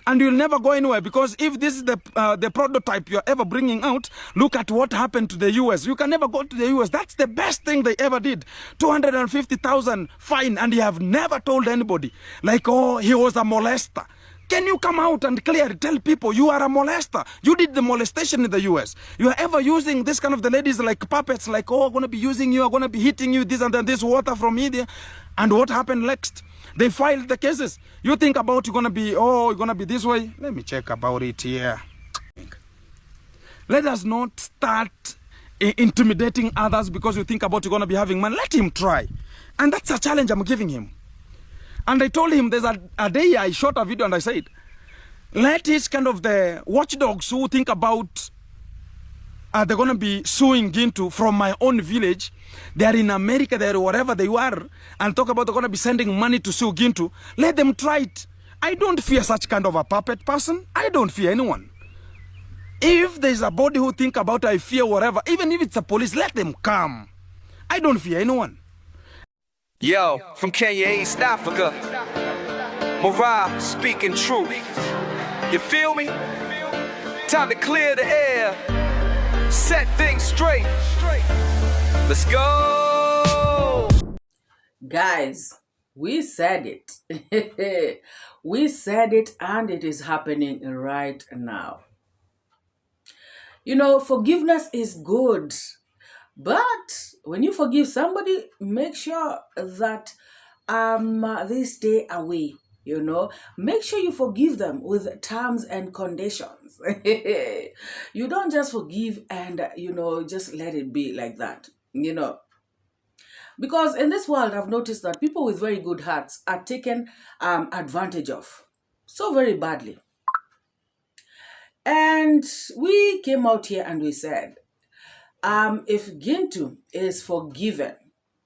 And you'll never go anywhere, because if this is the prototype you're ever bringing out, look at what happened to the US. You can never go to the US. That's the best thing they ever did. 250,000 fine, and you have never told anybody. Like, oh, he was a molester. Can you come out and clearly tell people you are a molester? You did the molestation in the US. You are ever using this kind of the ladies like puppets, like, oh, I'm going to be using you, I'm going to be hitting you, this and then this water from India. And what happened next? They filed the cases. You think about you're going to be, oh, you're going to be this way. Let me check about it here. Let us not start intimidating others because you think about you're going to be having money. Let him try. And that's a challenge I'm giving him. And I told him, there's a day I shot a video and I said, let each kind of the watchdogs who think about they're going to be suing Gintu from my own village, they're in America, they're wherever they are, and talk about they're going to be sending money to sue Gintu, let them try it. I don't fear such kind of a puppet person. I don't fear anyone. If there's a body who think about I fear whatever, even if it's a police, let them come. I don't fear anyone. Yo, from Kenya, East Africa, MORAA speaking truth. You feel me? Time to clear the air, set things straight. Let's go. Guys, we said it. We said it, and it is happening right now. You know, forgiveness is good. But when you forgive somebody, make sure that they stay away, you know. Make sure you forgive them with terms and conditions. You don't just forgive and, you know, just let it be like that, you know. Because in this world, I've noticed that people with very good hearts are taken advantage of so very badly. And we came out here and we said, if Gintu is forgiven,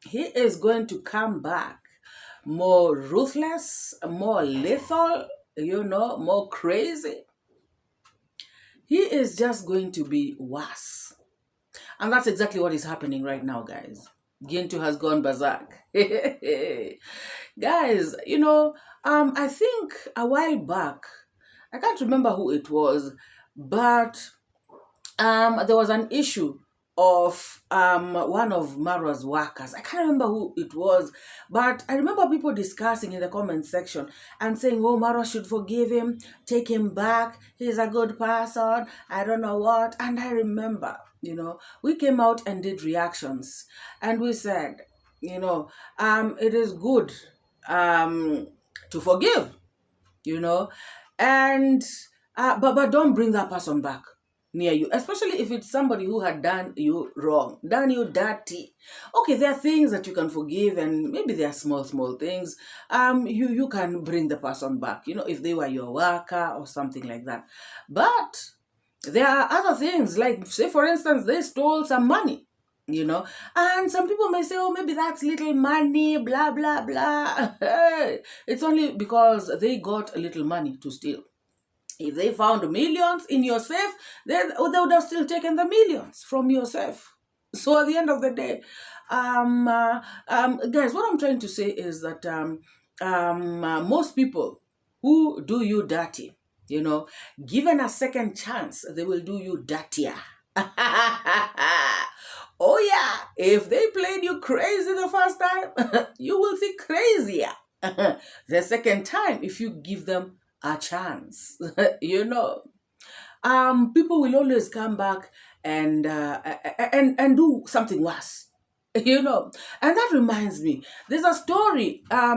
he is going to come back more ruthless, more lethal, you know, more crazy. He is just going to be worse. And that's exactly what is happening right now, guys. Gintu has gone berserk. Guys, you know, I think a while back, I can't remember who it was, but there was an issue of one of Marwa's workers. I can't remember who it was, but I remember people discussing in the comment section and saying, oh, Marwa should forgive him, take him back, he's a good person, I don't know what. And I remember, you know, we came out and did reactions, and we said, you know, it is good to forgive, you know, and but don't bring that person back near you, especially if it's somebody who had done you wrong, done you dirty. Okay, there are things that you can forgive, and maybe they are small things. You can bring the person back, you know, if they were your worker or something like that. But there are other things, like, say for instance, they stole some money, you know, and some people may say, oh, maybe that's little money, blah blah blah. It's only because they got a little money to steal. If they found millions in your safe, then they would have still taken the millions from your safe. So at the end of the day, guys, what I'm trying to say is that most people who do you dirty, you know, given a second chance, they will do you dirtier. Oh yeah, if they played you crazy the first time, you will see crazier the second time if you give them a chance. You know, people will always come back and do something worse, you know. And that reminds me, there's a story a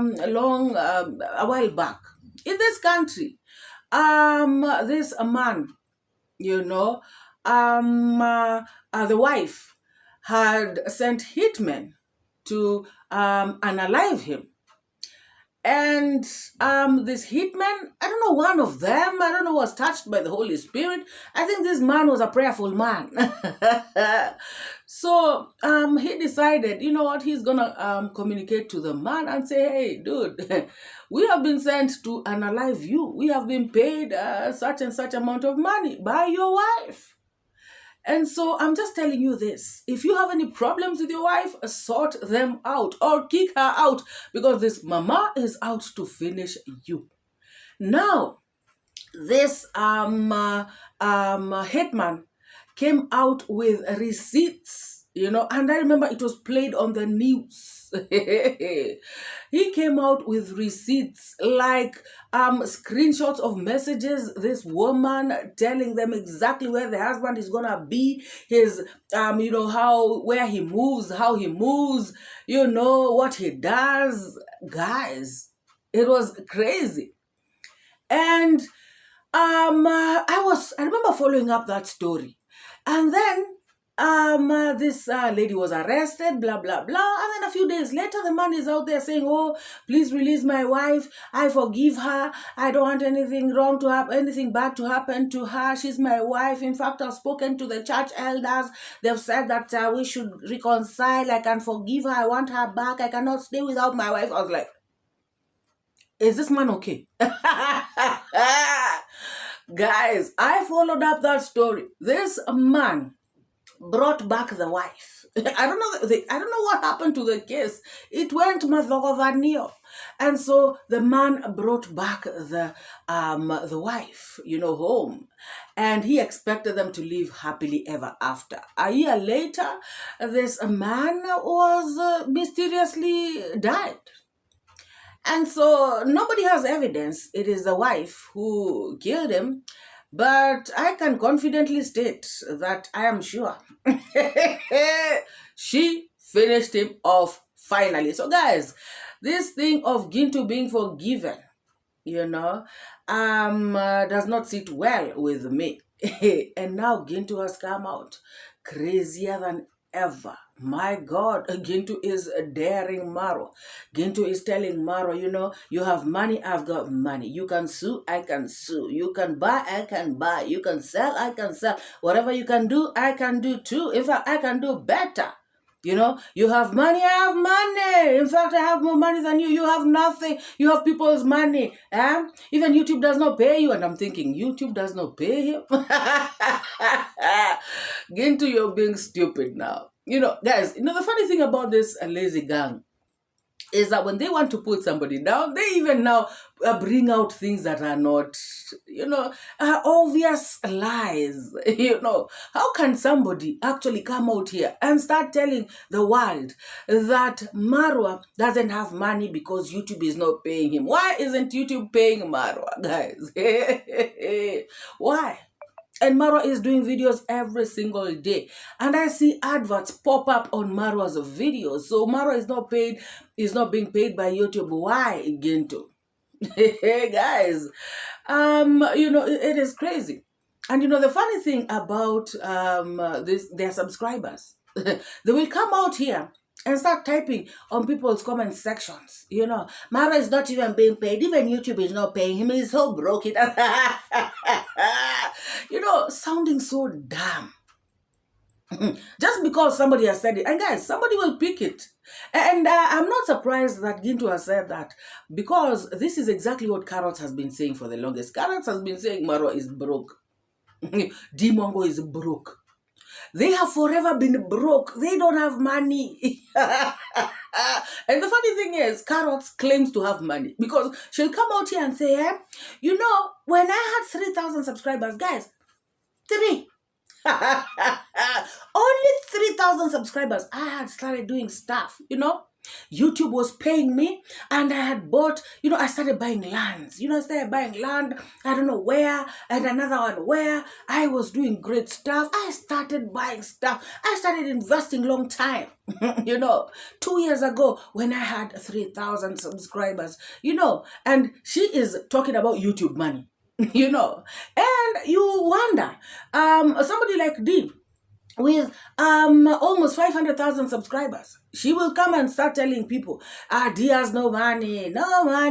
while back in this country. This man, you know, the wife had sent hitmen to unalive him. And this hitman, I don't know, one of them, I don't know, was touched by the Holy Spirit. I think this man was a prayerful man. So he decided, you know what, he's gonna communicate to the man and say, hey, dude, we have been sent to unalive you. We have been paid such and such amount of money by your wife. And so I'm just telling you this. If you have any problems with your wife, sort them out or kick her out, because this mama is out to finish you. Now, this hitman came out with receipts, you know, and I remember it was played on the news. He came out with receipts, like screenshots of messages, this woman telling them exactly where the husband is gonna be, his you know, where he moves, how he moves, you know, what he does. Guys, it was crazy. And I remember following up that story, and then this lady was arrested, blah blah blah, and then a few days later the man is out there saying, oh, please release my wife, I forgive her, I don't want anything wrong to happen, anything bad to happen to her, she's my wife. In fact, I've spoken to the church elders, they've said that we should reconcile, I can forgive her, I want her back, I cannot stay without my wife. I was like, is this man okay? Guys, I followed up that story. This man brought back the wife. I don't know what happened to the case. It went 𝐷𝐿𝐷𝐿. And so the man brought back the wife, you know, home. And he expected them to live happily ever after. A year later, this man was mysteriously died. And so nobody has evidence it is the wife who killed him, but I can confidently state that I am sure she finished him off finally. So guys, this thing of Gintu being forgiven, you know, does not sit well with me. And now Gintu has come out crazier than ever. My God, Gintu is daring Maro. Gintu is telling Maro, you know, you have money, I've got money. You can sue, I can sue. You can buy, I can buy. You can sell, I can sell. Whatever you can do, I can do too. In fact, I can do better. You know, you have money, I have money. In fact, I have more money than you. You have nothing. You have people's money. Even YouTube does not pay you. And I'm thinking, YouTube does not pay him? Gintu, you're being stupid now. You know, guys, you know, the funny thing about this lazy gang is that when they want to put somebody down, they even now bring out things that are not, you know, obvious lies. You know, how can somebody actually come out here and start telling the world that Marwa doesn't have money because YouTube is not paying him? Why isn't YouTube paying Marwa, guys? Why? And Marwa is doing videos every single day. And I see adverts pop up on Marwa's videos. So Marwa is not being paid by YouTube. Why, Gintu? Hey, guys. You know, it is crazy. And you know, the funny thing about their subscribers, they will come out here and start typing on people's comment sections. You know, Maro is not even being paid. Even YouTube is not paying him. He's so broke. You know, sounding so dumb. Just because somebody has said it. And guys, somebody will pick it. And I'm not surprised that Gintu has said that, because this is exactly what Carrots has been saying for the longest. Carrots has been saying Maro is broke. DeeMwango is broke. They have forever been broke. They don't have money. And the funny thing is, Carrots claims to have money, because she'll come out here and say, you know, when I had 3,000 subscribers, guys, 3. Only 3,000 subscribers, I had started doing stuff, you know. YouTube was paying me, and I had bought, you know, I started buying lands. You know, I started buying land, I don't know where, and another one where. I was doing great stuff. I started buying stuff. I started investing long time, you know, 2 years ago when I had 3,000 subscribers, you know, and she is talking about YouTube money, you know, and you wonder, somebody like Dee, with almost 500,000 subscribers, she will come and start telling people, Dee has no money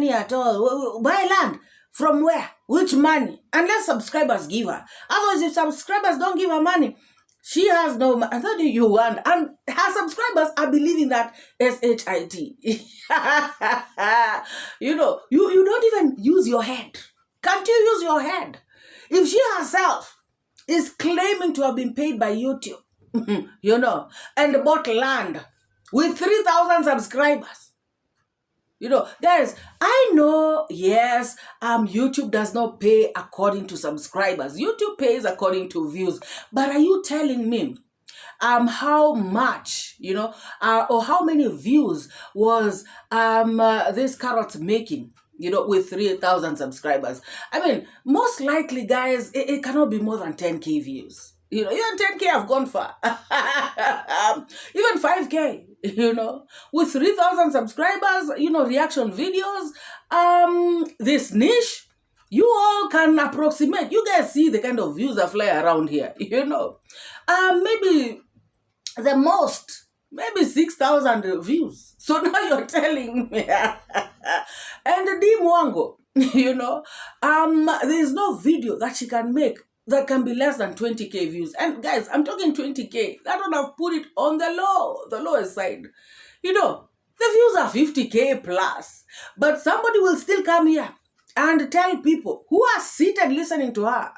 at all. Buy land. From where? Which money? Unless subscribers give her. Otherwise, if subscribers don't give her money, she has no money. I thought you want. And her subscribers are believing that SHIT. You know, you don't even use your head. Can't you use your head? If she herself is claiming to have been paid by YouTube, you know, and bought land with 3,000 subscribers, You know, guys, I know, yes, YouTube does not pay according to subscribers. YouTube pays according to views. But are you telling me how much, you know, or how many views was this carrot making, you know, with 3,000 subscribers? I mean, most likely, guys, it cannot be more than 10K views. You know, even 10K have gone far. Even 5K, you know, with 3,000 subscribers, you know, reaction videos, this niche, you all can approximate. You guys see the kind of views that fly around here, you know. Maybe the most, maybe 6,000 views. So now you're telling me. And DeeMwango, you know, there's no video that she can make that can be less than 20K views. And guys, I'm talking 20K. That would have put it on the lowest side. You know, the views are 50K plus. But somebody will still come here and tell people who are seated listening to her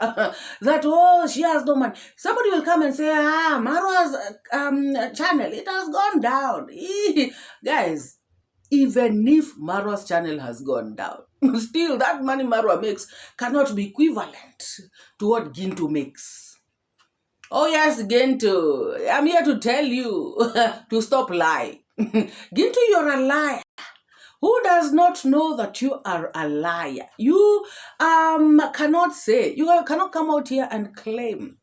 that, oh, she has no money. Somebody will come and say, Marwa's channel, it has gone down. Guys, even if Marwa's channel has gone down, still that money Marwa makes cannot be equivalent to what Gintu makes. Oh yes, Gintu, I'm here to tell you to stop lying. Gintu, you're a liar. Who does not know that you are a liar? You cannot say, you cannot come out here and claim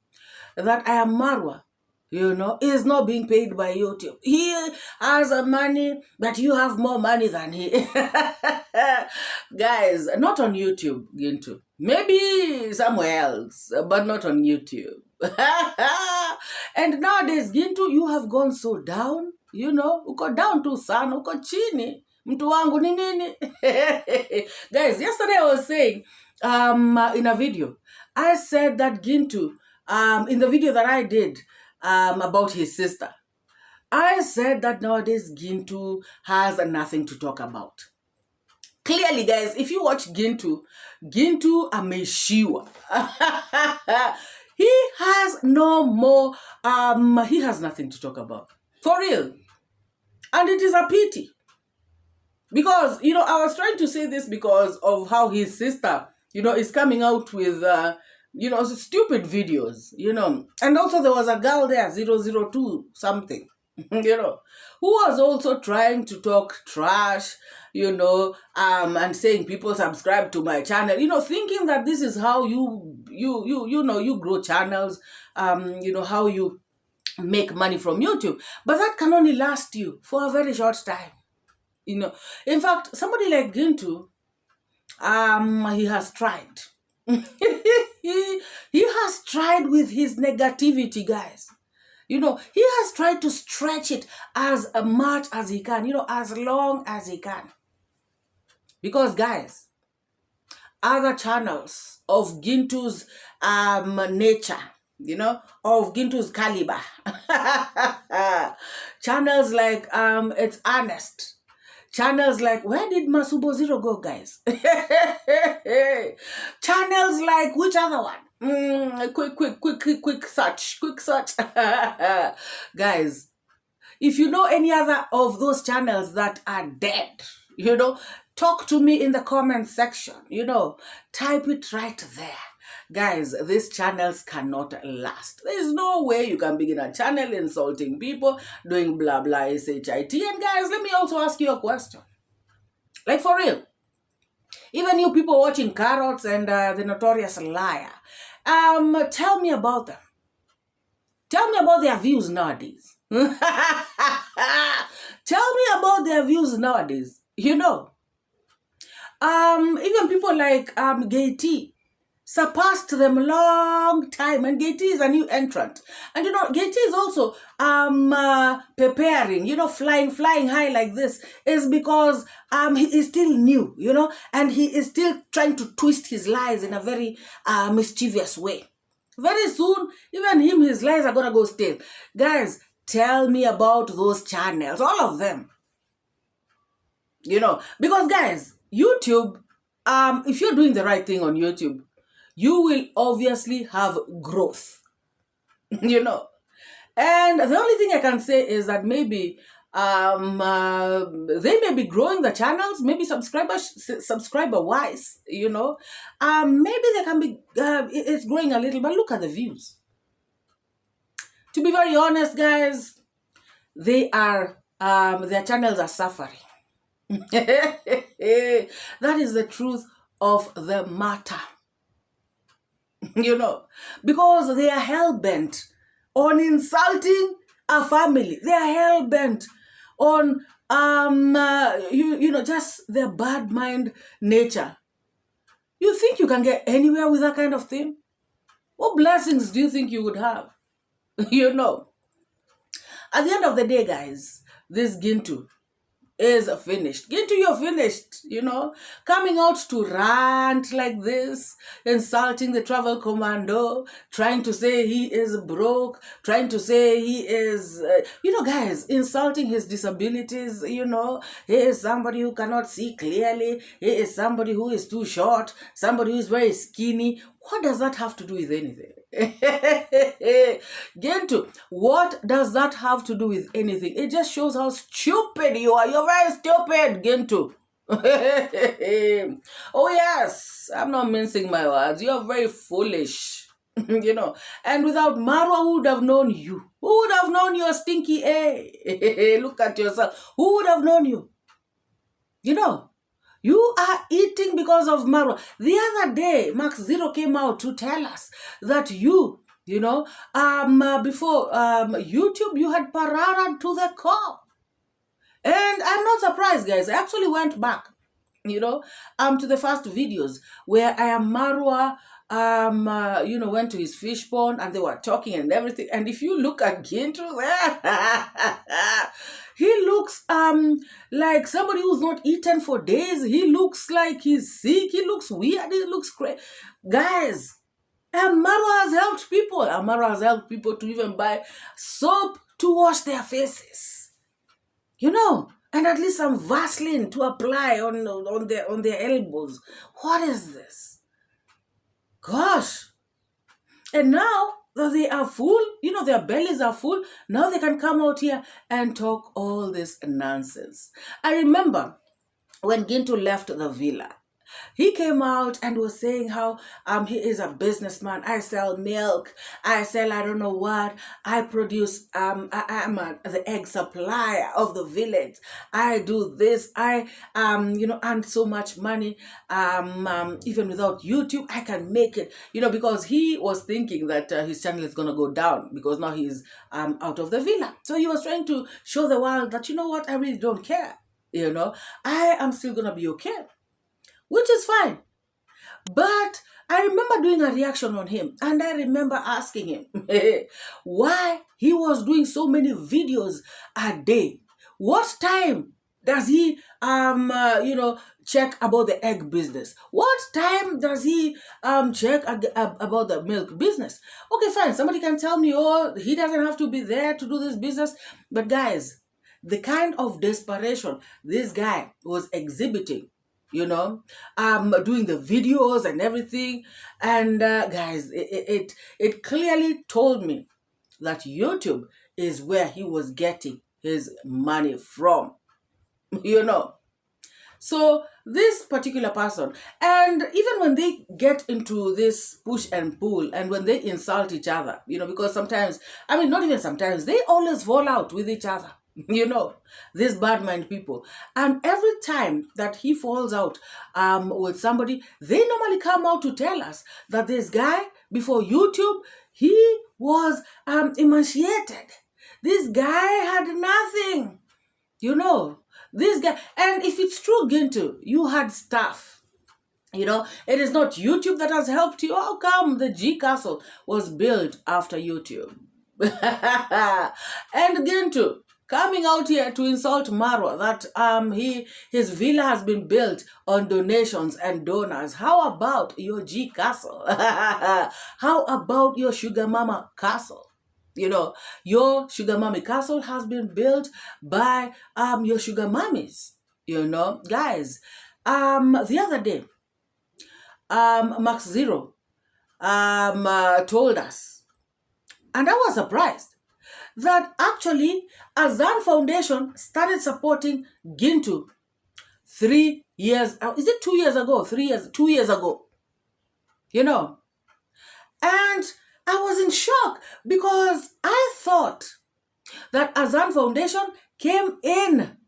that I am Marwa, you know, is not being paid by YouTube. He has money, but you have more money than he. Guys, not on YouTube, Gintu. Maybe somewhere else, but not on YouTube. And nowadays, Gintu, you have gone so down, you know, uko down to sana, uko chini. Mtu wangu ni nini? Guys, yesterday I was saying in a video, I said that Gintu, in the video that I did about his sister, I said that nowadays Gintu has nothing to talk about. Clearly, guys, if you watch Gintu ameshiwa. He has no more, he has nothing to talk about. For real. And it is a pity. Because, you know, I was trying to say this because of how his sister, you know, is coming out with, you know, stupid videos, you know. And also there was a girl there, 002 something, you know, who was also trying to talk trash, you know, and saying people subscribe to my channel, you know, thinking that this is how you know, you grow channels, you know, how you make money from YouTube. But that can only last you for a very short time. You know, in fact, somebody like Gintu, he has tried. he has tried with his negativity, guys. You know, he has tried to stretch it as much as he can, you know, as long as he can. Because, guys, other channels of Gintu's nature, you know, of Gintu's caliber, channels like It's Honest, channels like, where did Masubo Zero go, guys? Channels like, which other one? Quick search. Guys, if you know any other of those channels that are dead, you know, talk to me in the comment section, you know, type it right there. Guys, these channels cannot last. There's no way you can begin a channel insulting people, doing blah blah shit. And guys, let me also ask you a question. Like, for real, even you people watching Carrots and the Notorious Liar, tell me about them. Tell me about their views nowadays. Tell me about their views nowadays. You know, even people like 𝐷𝐿 surpassed them long time, and 𝐷𝐿 is a new entrant. And you know, 𝐷𝐿 is also preparing, you know, flying high like this, is because he is still new, you know, and he is still trying to twist his lies in a very mischievous way. Very soon, even his lies are gonna go stale. Guys, tell me about those channels, all of them. You know, because guys, YouTube, if you're doing the right thing on YouTube, you will obviously have growth, you know. And the only thing I can say is that maybe They may be growing the channels, maybe subscriber-wise, you know. Maybe they can be, it's growing a little, but look at the views. To be very honest, guys, they are, their channels are suffering. That is the truth of the matter. You know, because they are hell-bent on insulting a family. They are hell-bent on, you know, just their bad mind nature. You think you can get anywhere with that kind of thing? What blessings do you think you would have? You know, at the end of the day, guys, this Gintu is finished. Gintu, you're finished, you know. Coming out to rant like this, insulting the travel commando, trying to say he is broke, trying to say he is, you know, guys, insulting his disabilities, you know. He is somebody who cannot see clearly. He is somebody who is too short, somebody who is very skinny. What does that have to do with anything? Gintu, what does that have to do with anything? It just shows how stupid you are. You're very stupid, Gintu. Oh yes, I'm not mincing my words. You're very foolish. You know, and without Marwa, who would have known you? Who would have known your stinky A? Look at yourself. Who would have known you? You know, you are eating because of Marwa. The other day, 𝐘𝐎_0 came out to tell us that you know, before YouTube, you had pararaed to the core. And I'm not surprised, guys. I actually went back, you know, to the first videos where 𝐼AMmarwa, you know, went to his fish pond and they were talking and everything. And if you look at Gintu there, he looks like somebody who's not eaten for days. He looks like he's sick. He looks weird. He looks crazy. Guys, Marwa has helped people. Marwa has helped people to even buy soap to wash their faces. You know, and at least some Vaseline to apply on their elbows. What is this? Gosh. And now that they are full, you know, their bellies are full, now they can come out here and talk all this nonsense. I remember when Gintu left the villa, he came out and was saying how he is a businessman. I sell milk. I sell I don't know what. I produce I am the egg supplier of the village. I do this. I you know, earn so much money. Even without YouTube, I can make it. You know, because he was thinking that his channel is gonna go down because now he's out of the villa. So he was trying to show the world that, you know what, I really don't care. You know, I am still gonna be okay. Which is fine. But I remember doing a reaction on him and I remember asking him why he was doing so many videos a day. What time does he, you know, check about the egg business? What time does he check about the milk business? Okay, fine. Somebody can tell me, oh, he doesn't have to be there to do this business. But guys, the kind of desperation this guy was exhibiting, you know, doing the videos and everything. And guys, it clearly told me that YouTube is where he was getting his money from, you know. So this particular person, and even when they get into this push and pull and when they insult each other, you know, because sometimes, I mean, not even sometimes, they always fall out with each other. You know, these bad mind people. And every time that he falls out with somebody, they normally come out to tell us that this guy, before YouTube, he was emaciated. This guy had nothing. You know, this guy. And if it's true, Gintu, you had stuff. You know, it is not YouTube that has helped you. How come the G Castle was built after YouTube? And Gintu, coming out here to insult Marwa, that his villa has been built on donations and donors. How about your G Castle? How about your Sugar Mama Castle? You know, your Sugar Mommy Castle has been built by your Sugar Mummies. You know, guys, the other day, 𝐘𝐎_0 told us, and I was surprised, that actually Azan Foundation started supporting Gintu 3 years, is it 2 years ago? 2 years ago, you know. And I was in shock because I thought that Azan Foundation came in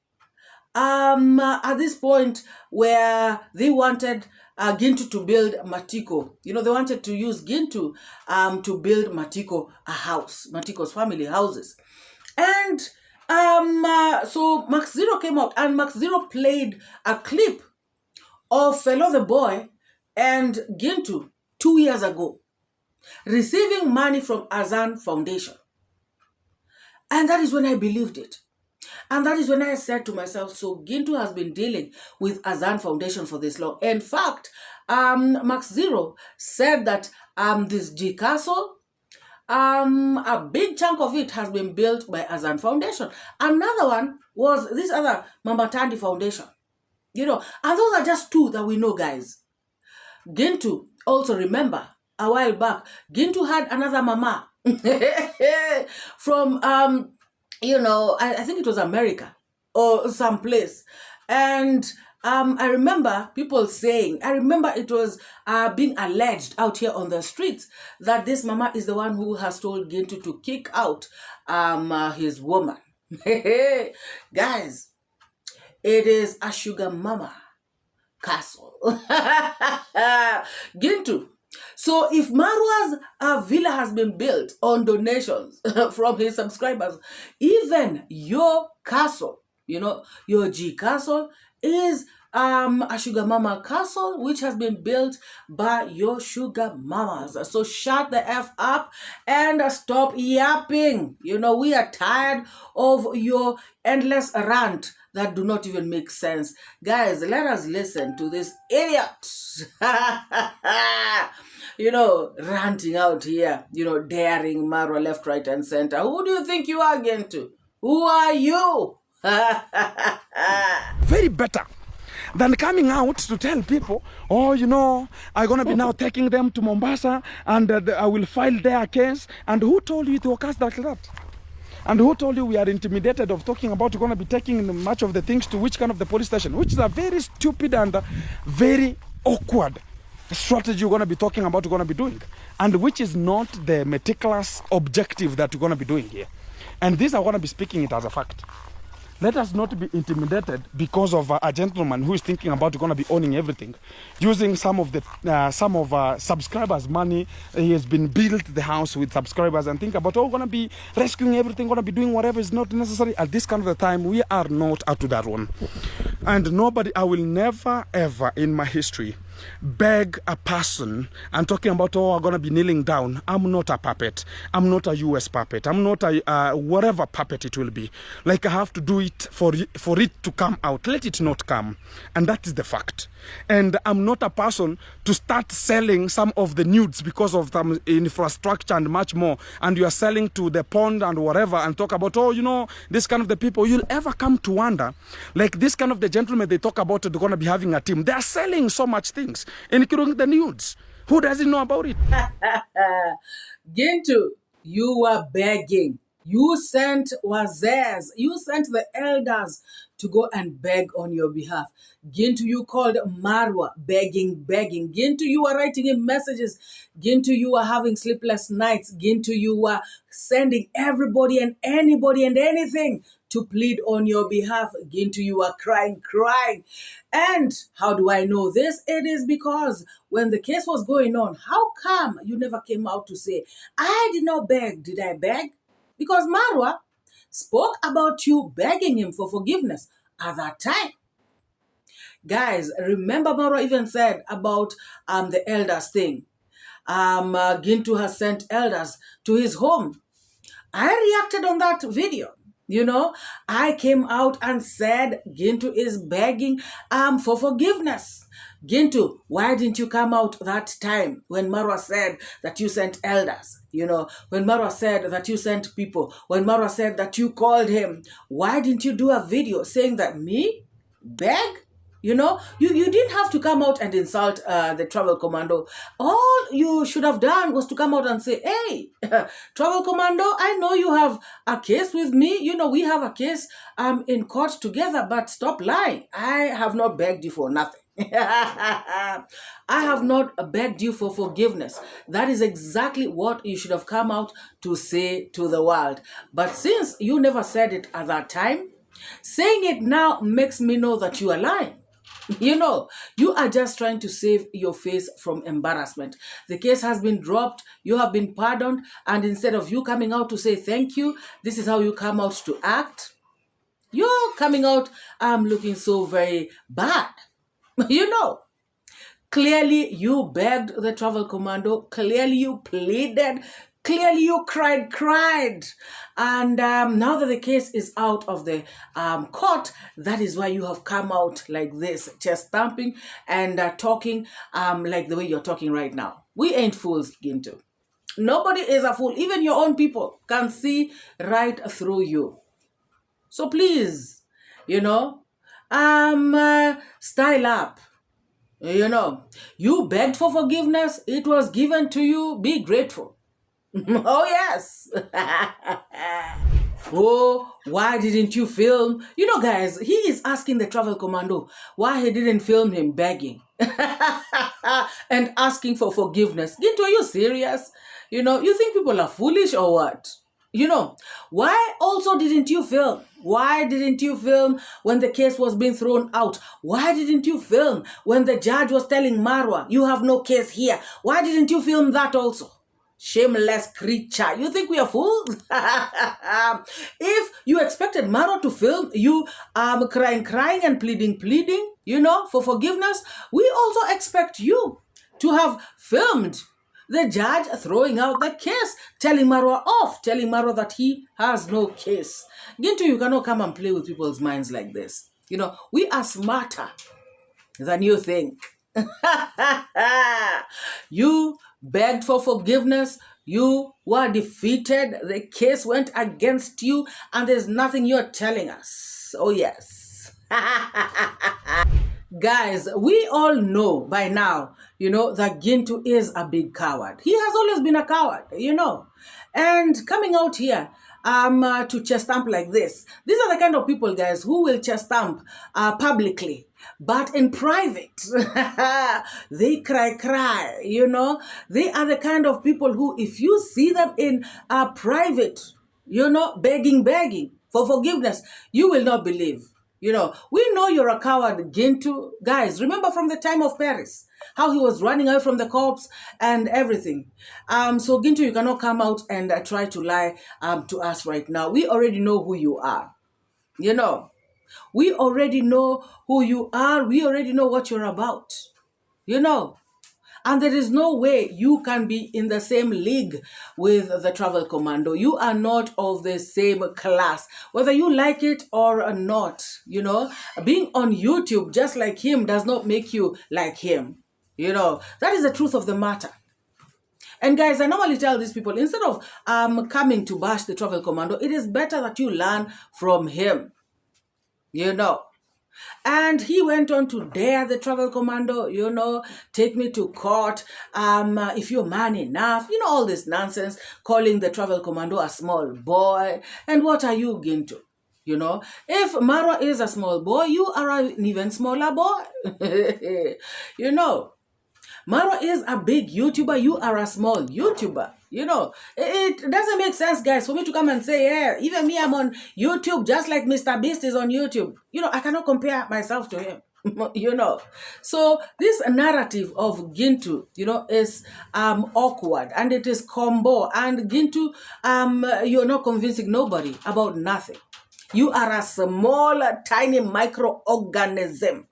at this point where they wanted Gintu to build Matiko. You know, they wanted to use Gintu to build Matiko a house, Matiko's family houses. And so Max Zero came out, and Max Zero played a clip of Fellow the Boy and Gintu 2 years ago, receiving money from Azan Foundation. And that is when I believed it. And that is when I said to myself, so Gintu has been dealing with Azan Foundation for this long. In fact, Max Zero said that this G Castle, a big chunk of it has been built by Azan Foundation. Another one was this other Mama Tandi Foundation. You know, and those are just two that we know, guys. Gintu, also remember, a while back, Gintu had another mama from, you know, I think it was America or someplace. And I remember people saying, I remember it was being alleged out here on the streets that this mama is the one who has told Gintu to kick out his woman. Guys, it is a sugar mama castle. Gintu. So if Marwa's villa has been built on donations from his subscribers, even your castle, you know, your G castle is a sugar mama castle which has been built by your sugar mamas. So shut the F up and stop yapping. You know, we are tired of your endless rant that do not even make sense. Guys, let us listen to this idiot. You know, ranting out here, you know, daring Marwa left, right, and center. Who do you think you are, Gintu? Who are you? Very better than coming out to tell people, oh, you know, I'm going to be now taking them to Mombasa and I will file their case. And who told you it will cast like that? And who told you we are intimidated of talking about going to be taking much of the things to which kind of the police station, which is a very stupid and very awkward strategy you're going to be talking about, you're going to be doing, and which is not the meticulous objective that you're going to be doing here. And this, I want to be speaking it as a fact. Let us not be intimidated because of a gentleman who is thinking about going to be owning everything, using some of subscribers' money. He has been built the house with subscribers and think about, oh, going to be rescuing everything, going to be doing whatever is not necessary. At this kind of the time, we are not out to that one. And nobody, I will never ever in my history beg a person and talking about, oh, I'm going to be kneeling down. I'm not a puppet. I'm not a US puppet. I'm not a whatever puppet it will be. Like, I have to do it for it to come out. Let it not come. And that is the fact. And I'm not a person to start selling some of the nudes because of some infrastructure and much more. And you are selling to the pond and whatever and talk about, oh, you know, this kind of the people. You'll ever come to wonder, like this kind of the gentlemen they talk about, they're going to be having a team. They are selling so much things, including the nudes. Who doesn't know about it? Gintu, you were begging. You sent wazers. You sent the elders to go and beg on your behalf. Gintu, you called Marwa, begging. Gintu, you were writing him messages. Gintu, you were having sleepless nights. Gintu, you were sending everybody and anybody and anything to plead on your behalf. Gintu, you were crying. And how do I know this? It is because when the case was going on, how come you never came out to say, I did not beg? Did I beg? Because Marwa spoke about you begging him for forgiveness at that time. Guys, remember Marwa even said about the elders thing. Gintu has sent elders to his home. I reacted on that video. You know, I came out and said Gintu is begging for forgiveness. Gintu, why didn't you come out that time when Marwa said that you sent elders? You know, when Marwa said that you sent people, when Marwa said that you called him, why didn't you do a video saying that me beg? You know, you didn't have to come out and insult the travel commando. All you should have done was to come out and say, hey, travel commando, I know you have a case with me. You know, we have a case in court together, but stop lying. I have not begged you for nothing. I have not begged you for forgiveness. That is exactly what you should have come out to say to the world. But since you never said it at that time, saying it now makes me know that you are lying. You know, you are just trying to save your face from embarrassment. The case has been dropped, you have been pardoned, and instead of you coming out to say thank you, this is how you come out to act. You're coming out looking so very bad. You know, clearly you begged the travel commando, clearly you pleaded, clearly you cried. And now that the case is out of the court, that is why you have come out like this, chest thumping and talking like the way you're talking right now. We ain't fools, Gintu. Nobody is a fool. Even your own people can see right through you. So please, you know, style up. You know, you begged for forgiveness. It was given to you. Be grateful. Oh, yes. Oh, why didn't you film? You know, guys, he is asking the travel commando why he didn't film him begging and asking for forgiveness. Gintu, are you serious? You know, you think people are foolish or what? You know, why also didn't you film? Why didn't you film when the case was being thrown out? Why didn't you film when the judge was telling Marwa, you have no case here? Why didn't you film that also? Shameless creature. You think we are fools? If you expected Maro to film you crying and pleading, you know, for forgiveness, we also expect you to have filmed the judge throwing out the case, telling Marwa off, telling Marwa that he has no case. Gintu, you cannot come and play with people's minds like this. You know, we are smarter than you think. You begged for forgiveness. You were defeated. The case went against you, and there's nothing you're telling us. Oh, yes. Guys, we all know by now, you know, that Gintu is a big coward. He has always been a coward, you know. And coming out here to chest thump like this, these are the kind of people, guys, who will chest thump publicly. But in private, they cry, you know. They are the kind of people who, if you see them in private, you know, begging for forgiveness, you will not believe. You know, we know you're a coward, Gintu. Guys, remember from the time of Paris, how he was running away from the cops and everything. So Gintu, you cannot come out and try to lie to us right now. We already know who you are. You know, we already know who you are. We already know what you're about. You know, and there is no way you can be in the same league with the travel commando. You are not of the same class, whether you like it or not. You know, being on YouTube just like him does not make you like him. You know, that is the truth of the matter. And guys, I normally tell these people, instead of coming to bash the travel commando, it is better that you learn from him. You know. And he went on to dare the travel commando, you know, take me to court, if you're man enough, you know, all this nonsense, calling the travel commando a small boy. And what are you, Gintu? You know, if Marwa is a small boy, you are an even smaller boy. You know, Marwa is a big YouTuber, you are a small YouTuber. You know, it doesn't make sense, guys, for me to come and say, yeah, even me, I'm on YouTube, just like Mr. Beast is on YouTube. You know, I cannot compare myself to him. You know, so this narrative of Gintu, you know, is awkward, and it is combo. And Gintu, you're not convincing nobody about nothing. You are a small, tiny microorganism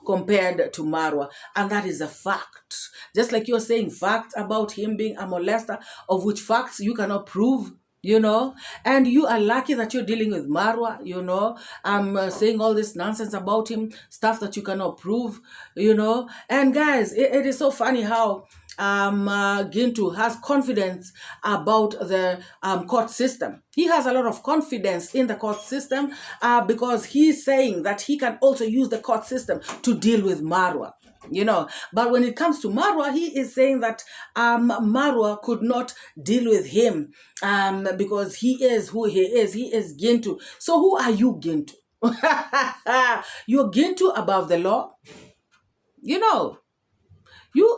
compared to Marwa, and that is a fact. Just like you're saying facts about him being a molester, of which facts you cannot prove, you know, and you are lucky that you're dealing with Marwa, you know. I'm saying all this nonsense about him, stuff that you cannot prove, you know. And guys, it is so funny how Gintu has confidence about the court system. He has a lot of confidence in the court system because he's saying that he can also use the court system to deal with Marwa. But when it comes to Marwa, he is saying that Marwa could not deal with him because he is who he is. He is Gintu. So who are you, Gintu? You're Gintu above the law. You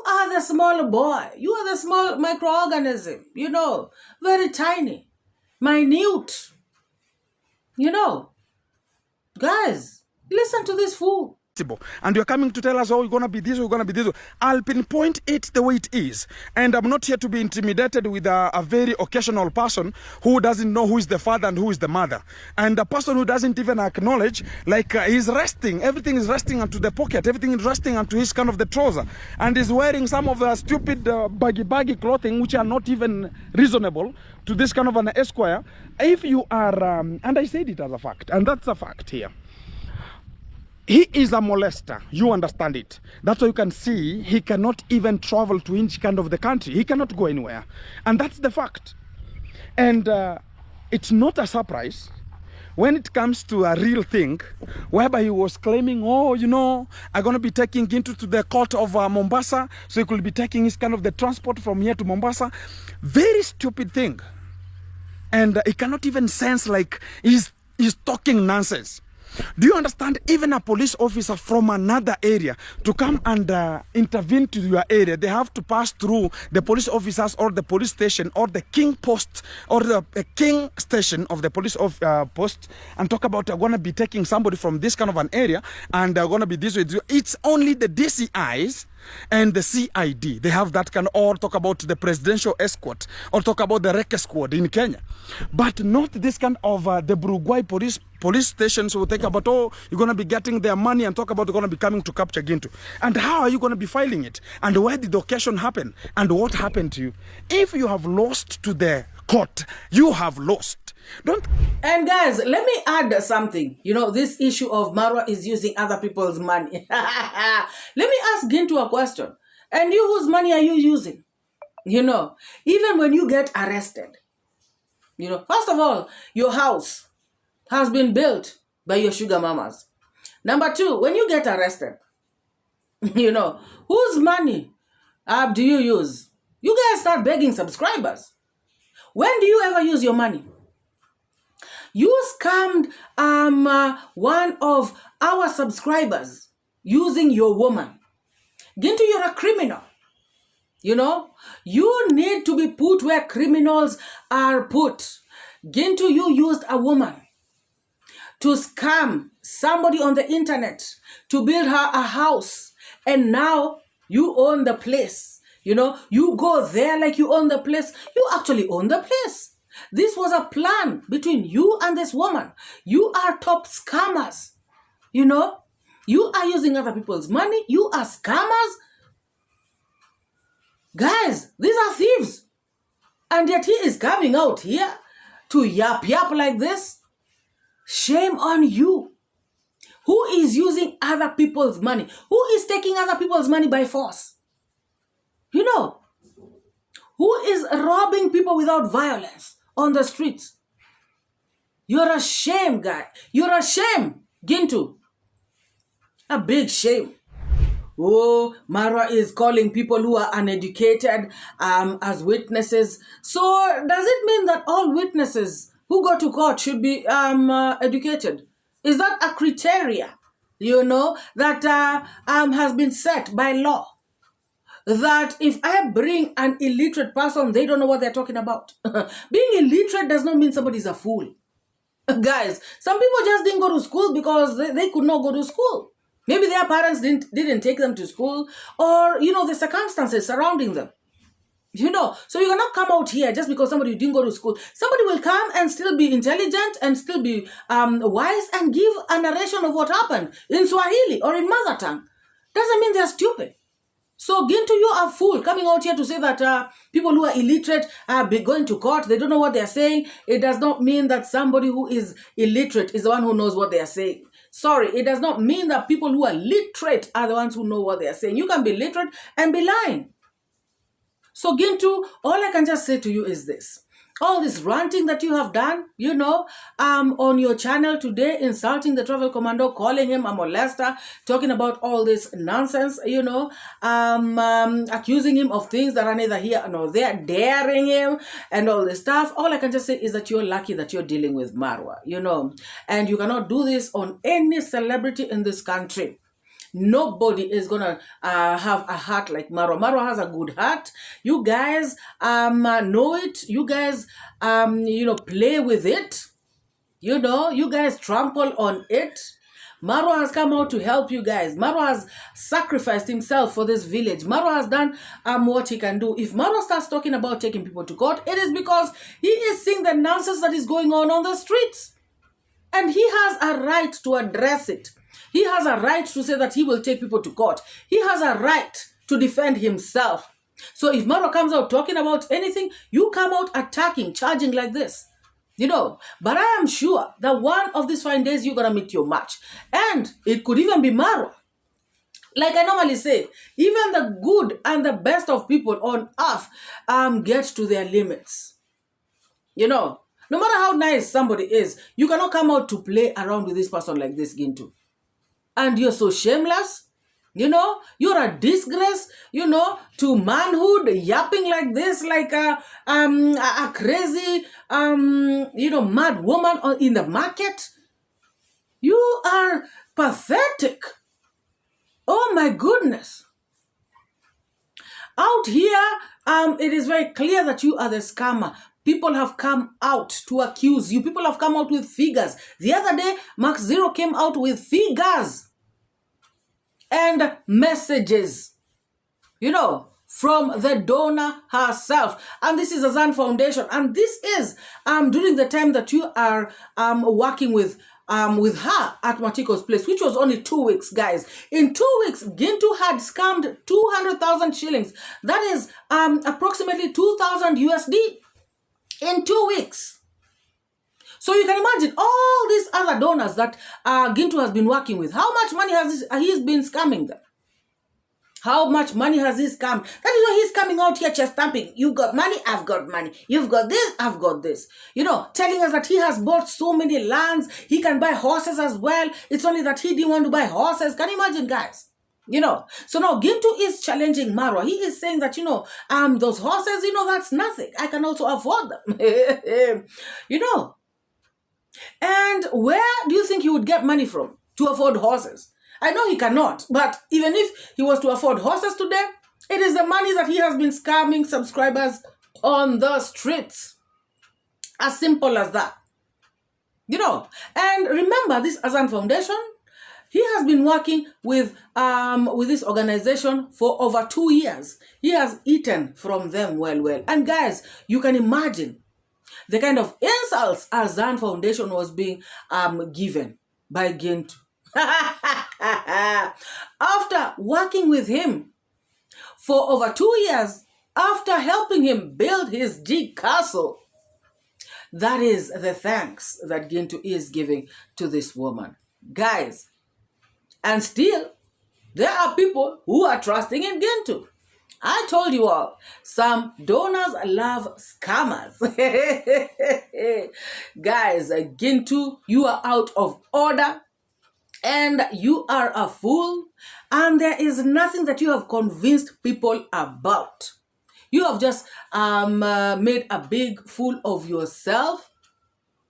are the small boy. You are the small microorganism, very tiny, minute. Guys, listen to this fool. And you're coming to tell us, oh, you're going to be this, you're going to be this. I'll pinpoint it the way it is. And I'm not here to be intimidated with a very occasional person who doesn't know who is the father and who is the mother. And a person who doesn't even acknowledge, like he's resting. Everything is resting onto the pocket. Everything is resting onto his kind of the trouser. And he's wearing some of the stupid baggy clothing, which are not even reasonable to this kind of an esquire. If you are, and I said it as a fact, and that's a fact here. He is a molester. You understand it. That's why you can see he cannot even travel to each kind of the country. He cannot go anywhere. And that's the fact. And it's not a surprise when it comes to a real thing, whereby he was claiming, oh, I'm going to be taking Gintu to the court of Mombasa, so he could be taking his kind of the transport from here to Mombasa. Very stupid thing. And he cannot even sense like he's talking nonsense. Do you understand? Even a police officer from another area to come and intervene to your area, they have to pass through the police officers or the police station or the king post or the king station of the police post and talk about they're going to be taking somebody from this kind of an area and they're going to be this way. It's only the DCIs and the CID. They have that kind of, or talk about the presidential escort or talk about the wreck squad in Kenya. But not this kind of the Burugwai police stations will think about, oh, you're going to be getting their money and talk about they're going to be coming to capture Gintu. And how are you going to be filing it? And where did the occasion happen? And what happened to you? If you have lost to the court, you have lost. And guys, let me add something. This issue of Marwa is using other people's money. Let me ask Gintu a question. And you, whose money are you using? Even when you get arrested, first of all, your house has been built by your sugar mamas. Number two, when you get arrested, whose money do you use? You guys start begging subscribers. When do you ever use your money? You scammed one of our subscribers using your woman. Gintu, you're a criminal. You need to be put where criminals are put. Gintu, you used a woman to scam somebody on the internet to build her a house. And now you own the place. You go there like you own the place. You actually own the place. This was a plan between you and this woman. You are top scammers. You are using other people's money. You are scammers. Guys, these are thieves. And yet he is coming out here to yap like this. Shame on you. Who is using other people's money? Who is taking other people's money by force? Who is robbing people without violence on the streets? You're a shame, guy. You're a shame, Gintu. A big shame. Oh, Marwa is calling people who are uneducated as witnesses. So does it mean that all witnesses who go to court should be educated? Is that a criteria, that has been set by law? That if I bring an illiterate person, they don't know what they're talking about. Being illiterate does not mean somebody's a fool. Guys, some people just didn't go to school because they could not go to school. Maybe their parents didn't take them to school, or, the circumstances surrounding them. So you cannot come out here just because somebody didn't go to school. Somebody will come and still be intelligent and still be wise and give a narration of what happened in Swahili or in mother tongue. Doesn't mean they're stupid. So Gintu, you are a fool coming out here to say that people who are illiterate are going to court. They don't know what they're saying. It does not mean that somebody who is illiterate is the one who knows what they're saying. Sorry, it does not mean that people who are literate are the ones who know what they're saying. You can be literate and be lying. So Gintu, all I can just say to you is this. All this ranting that you have done, on your channel today, insulting the travel commando, calling him a molester, talking about all this nonsense, accusing him of things that are neither here nor there, daring him and all this stuff. All I can just say is that you're lucky that you're dealing with Marwa, and you cannot do this on any celebrity in this country. Nobody is gonna have a heart like Maro. Maro has a good heart. You guys know it. You guys play with it. You guys trample on it. Maro has come out to help you guys. Maro has sacrificed himself for this village. Maro has done what he can do. If Maro starts talking about taking people to court, it is because he is seeing the nonsense that is going on the streets. And he has a right to address it. He has a right to say that he will take people to court. He has a right to defend himself. So if Maro comes out talking about anything, you come out attacking, charging like this. But I am sure that one of these fine days you're going to meet your match. And it could even be Maro. Like I normally say, even the good and the best of people on earth get to their limits. No matter how nice somebody is, you cannot come out to play around with this person like this, Gintu. And you're so shameless, you're a disgrace, to manhood, yapping like this, like a crazy, mad woman in the market. You are pathetic. Oh my goodness. Out here, it is very clear that you are the scammer. People have come out to accuse you. People have come out with figures. The other day, 𝐷𝐿 came out with figures and messages, from the donor herself. And this is a Zan Foundation. And this is during the time that you are working with her at Matiko's place, which was only 2 weeks, guys. In 2 weeks, Gintu had scammed 200,000 shillings. That is approximately 2,000 USD in 2 weeks. So you can imagine all these other donors that Gintu has been working with. How much money has he been scamming them? How much money has he scammed? That is why he's coming out here chest thumping. You got money, I've got money. You've got this, I've got this. Telling us that he has bought so many lands. He can buy horses as well. It's only that he didn't want to buy horses. Can you imagine, guys? So now Gintu is challenging Marwa. He is saying that, those horses, that's nothing. I can also afford them. And where do you think he would get money from to afford horses? I know he cannot, but even if he was to afford horses today, it is the money that he has been scamming subscribers on the streets. As simple as that. And remember this Azan Foundation, he has been working with this organization for over 2 years. He has eaten from them well. And guys, you can imagine the kind of insults Azan Foundation was being given by Gintu. After working with him for over 2 years, after helping him build his G castle, that is the thanks that Gintu is giving to this woman. Guys, and still, there are people who are trusting in Gintu. I told you all, some donors love scammers. Guys, Gintu, you are out of order and you are a fool, and there is nothing that you have convinced people about. You have just made a big fool of yourself,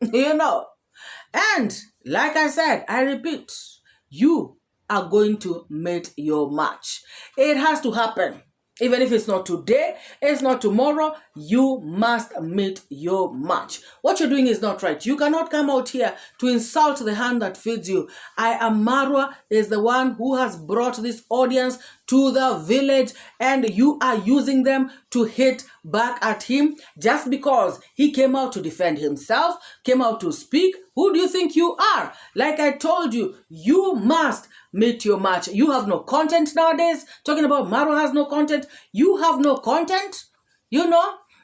And like I said, I repeat, you are going to meet your match. It has to happen. Even if it's not today, it's not tomorrow, you must meet your match. What you're doing is not right. You cannot come out here to insult the hand that feeds you. Marwa is the one who has brought this audience to the village, and you are using them to hit back at him just because he came out to defend himself, came out to speak. Who do you think you are? Like I told you, you must meet your match. You have no content nowadays. Talking about Maro has no content. You have no content,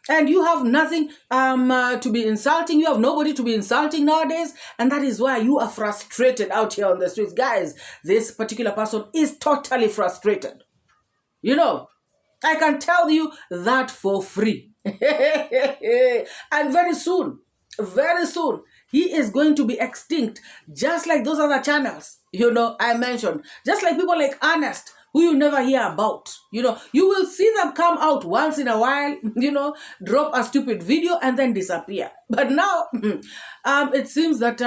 and you have nothing to be insulting. You have nobody to be insulting nowadays. And that is why you are frustrated out here on the streets. Guys, this particular person is totally frustrated. I can tell you that for free. And very soon, he is going to be extinct, just like those other channels, I mentioned. Just like people like Ernest, who you never hear about. You will see them come out once in a while, drop a stupid video and then disappear. But now, it seems that,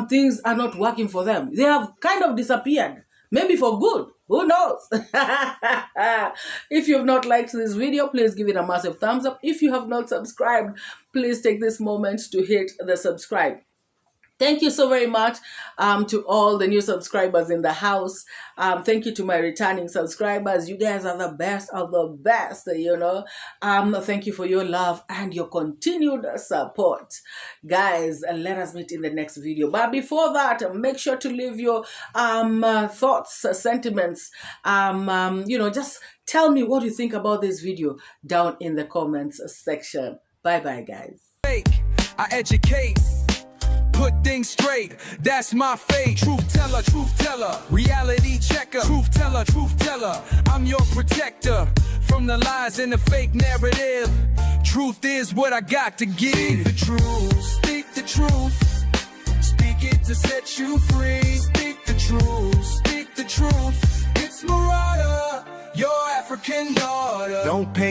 things are not working for them. They have kind of disappeared. Maybe for good. Who knows? If you have not liked this video, please give it a massive thumbs up. If you have not subscribed, please take this moment to hit the subscribe. Thank you so very much to all the new subscribers in the house. Thank you to my returning subscribers. You guys are the best of the best, Thank you for your love and your continued support. Guys, let us meet in the next video. But before that, make sure to leave your thoughts, sentiments. Just tell me what you think about this video down in the comments section. Bye-bye, guys. I educate. Put things straight, that's my fate. Truth teller, reality checker. Truth teller, I'm your protector from the lies and the fake narrative. Truth is what I got to give. Speak the truth, speak the truth. Speak it to set you free. Speak the truth, speak the truth. It's MORAA, your African daughter. Don't pay